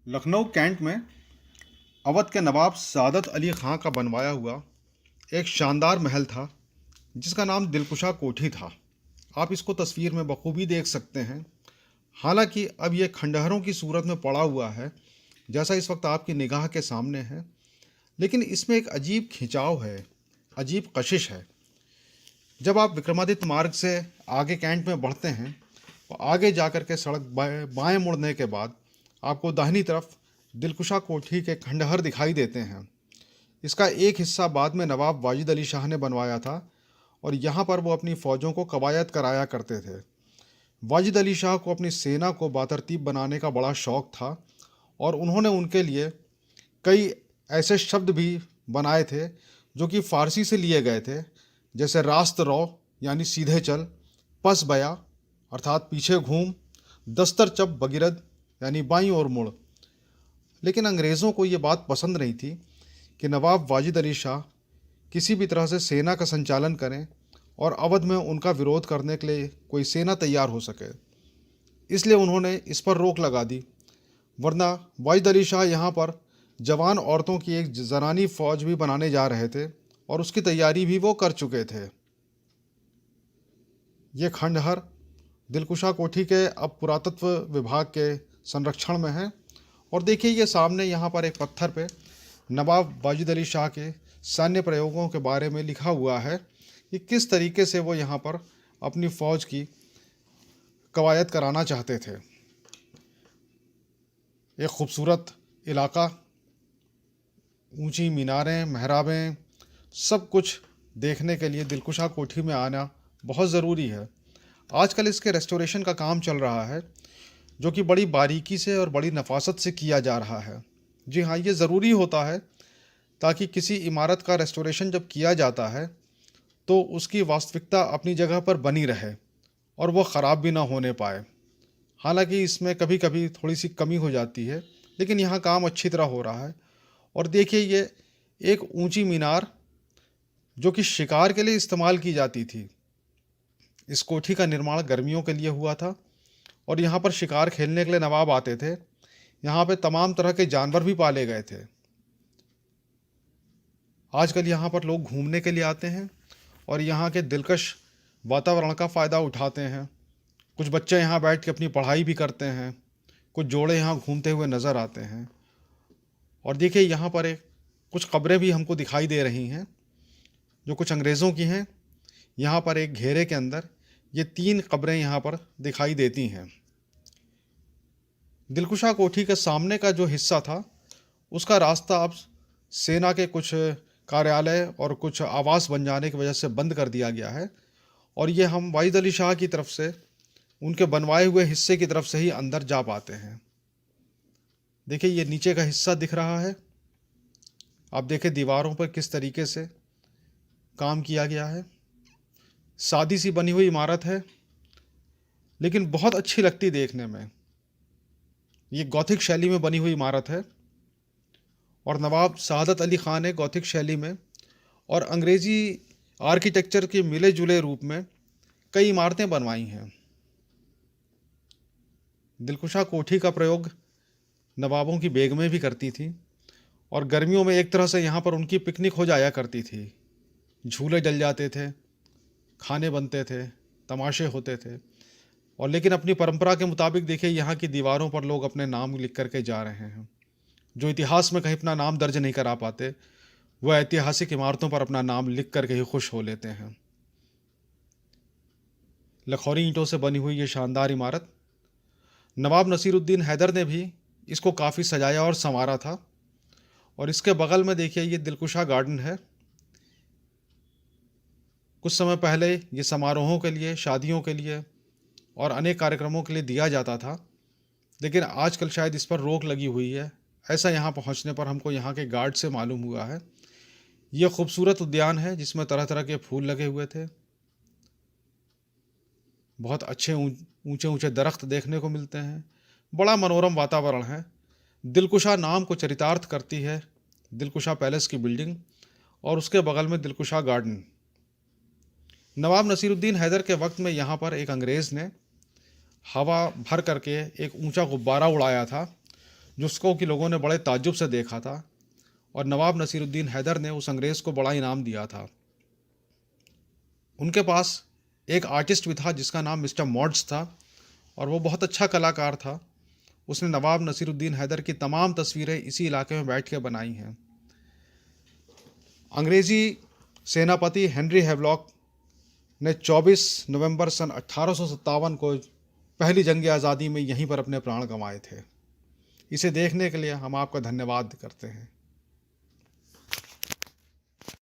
Lucknow cantt में अवध के नवाब सादत अली खां का बनवाया हुआ एक शानदार महल था जिसका नाम दिलकुशा कोठी था। आप इसको तस्वीर में बखूबी देख सकते हैं। हालांकि अब यह खंडहरों की सूरत में पड़ा हुआ है जैसा इस वक्त आपकी निगाह के सामने है, लेकिन इसमें एक अजीब खिंचाव है, अजीब कशिश है। जब आप विक्रमादित्य मार्ग से आगे कैंट में बढ़ते हैं तो आगे जाकर के सड़क बाएं मुड़ने के बाद आपको दाहिनी तरफ दिलकुशा कोठी के खंडहर दिखाई देते हैं। इसका एक हिस्सा बाद में नवाब वाजिद अली शाह ने बनवाया था और यहाँ पर वो अपनी फ़ौजों को कवायद कराया करते थे। वाजिद अली शाह को अपनी सेना को बातरतीब बनाने का बड़ा शौक़ था और उन्होंने उनके लिए कई ऐसे शब्द भी बनाए थे जो कि फ़ारसी से लिए गए थे, जैसे रास्त रो यानी सीधे चल, पस बया अर्थात पीछे घूम, दस्तर चप बगिरद यानी बाईं ओर मुड़। लेकिन अंग्रेज़ों को ये बात पसंद नहीं थी कि नवाब वाजिद अली शाह किसी भी तरह से सेना का संचालन करें और अवध में उनका विरोध करने के लिए कोई सेना तैयार हो सके। इसलिए उन्होंने इस पर रोक लगा दी, वरना वाजिद अली शाह यहाँ पर जवान औरतों की एक ज़नानी फ़ौज भी बनाने जा रहे थे और उसकी तैयारी भी वो कर चुके थे। ये खंडहर दिलकुशा कोठी के अब पुरातत्व विभाग के संरक्षण में है। और देखिए, ये सामने यहाँ पर एक पत्थर पे नवाब वाजिद अली शाह के सैन्य प्रयोगों के बारे में लिखा हुआ है कि किस तरीके से वो यहाँ पर अपनी फ़ौज की कवायद कराना चाहते थे। एक खूबसूरत इलाका, ऊंची मीनारें, महराबें, सब कुछ देखने के लिए दिलकुशा कोठी में आना बहुत ज़रूरी है। आजकल इसके रेस्टोरेशन का काम चल रहा है जो कि बड़ी बारीकी से और बड़ी नफासत से किया जा रहा है। जी हाँ, ये ज़रूरी होता है ताकि किसी इमारत का रेस्टोरेशन जब किया जाता है तो उसकी वास्तविकता अपनी जगह पर बनी रहे और वो ख़राब भी ना होने पाए। हालांकि इसमें कभी कभी थोड़ी सी कमी हो जाती है, लेकिन यहाँ काम अच्छी तरह हो रहा है। और देखिए, ये एक ऊंची मीनार जो कि शिकार के लिए इस्तेमाल की जाती थी। इस कोठी का निर्माण गर्मियों के लिए हुआ था और यहाँ पर शिकार खेलने के लिए नवाब आते थे। यहाँ पे तमाम तरह के जानवर भी पाले गए थे। आजकल यहाँ पर लोग घूमने के लिए आते हैं और यहाँ के दिलकश वातावरण का फ़ायदा उठाते हैं। कुछ बच्चे यहाँ बैठ के अपनी पढ़ाई भी करते हैं, कुछ जोड़े यहाँ घूमते हुए नज़र आते हैं। और देखिए, यहाँ पर कुछ कब्रें भी हमको दिखाई दे रही हैं जो कुछ अंग्रेज़ों की हैं। यहाँ पर एक घेरे के अंदर ये 3 कब्रें यहाँ पर दिखाई देती हैं। दिलकुशा कोठी के सामने का जो हिस्सा था उसका रास्ता अब सेना के कुछ कार्यालय और कुछ आवास बन जाने की वजह से बंद कर दिया गया है और ये हम वाजिद अली शाह की तरफ से उनके बनवाए हुए हिस्से की तरफ से ही अंदर जा पाते हैं। देखिए, ये नीचे का हिस्सा दिख रहा है। आप देखें दीवारों पर किस तरीके से काम किया गया है। सादी सी बनी हुई इमारत है, लेकिन बहुत अच्छी लगती देखने में। ये गॉथिक शैली में बनी हुई इमारत है और नवाब सादत अली ख़ान ने गॉथिक शैली में और अंग्रेज़ी आर्किटेक्चर के मिले जुले रूप में कई इमारतें बनवाई हैं। दिलकुशा कोठी का प्रयोग नवाबों की बेगमें भी करती थी और गर्मियों में एक तरह से यहाँ पर उनकी पिकनिक हो जाया करती थी। झूले डल जाते थे, खाने बनते थे, तमाशे होते थे। और लेकिन अपनी परंपरा के मुताबिक देखिए, यहाँ की दीवारों पर लोग अपने नाम लिख करके जा रहे हैं। जो इतिहास में कहीं अपना नाम दर्ज नहीं करा पाते, वह ऐतिहासिक इमारतों पर अपना नाम लिख करके ही खुश हो लेते हैं। लखौरी ईंटों से बनी हुई ये शानदार इमारत, नवाब नसीरुद्दीन हैदर ने भी इसको काफ़ी सजाया और संवारा था। और इसके बगल में देखिए, ये दिलकुशा गार्डन है। कुछ समय पहले ये समारोहों के लिए, शादियों के लिए और अनेक कार्यक्रमों के लिए दिया जाता था, लेकिन आजकल शायद इस पर रोक लगी हुई है, ऐसा यहाँ पहुँचने पर हमको यहाँ के गार्ड से मालूम हुआ है। ये खूबसूरत उद्यान है जिसमें तरह तरह के फूल लगे हुए थे। बहुत अच्छे ऊंचे ऊंचे दरख्त देखने को मिलते हैं। बड़ा मनोरम वातावरण है। दिलकुशा नाम को चरितार्थ करती है दिलकुशा पैलेस की बिल्डिंग और उसके बगल में दिलकुशा गार्डन। नवाब नसीरुद्दीन हैदर के वक्त में यहाँ पर एक अंग्रेज़ ने हवा भर करके एक ऊंचा गुब्बारा उड़ाया था जिसको कि लोगों ने बड़े ताज्जुब से देखा था और नवाब नसीरुद्दीन हैदर ने उस अंग्रेज़ को बड़ा इनाम दिया था। उनके पास एक आर्टिस्ट भी था जिसका नाम मिस्टर मॉड्स था और वो बहुत अच्छा कलाकार था। उसने नवाब नसीरुद्दीन हैदर की तमाम तस्वीरें इसी इलाके में बैठ के बनाई हैं। अंग्रेज़ी सेनापति हेनरी हैवलॉक ने 24 नवंबर सन 1857 को पहली जंग आज़ादी में यहीं पर अपने प्राण गंवाए थे। इसे देखने के लिए हम आपका धन्यवाद करते हैं।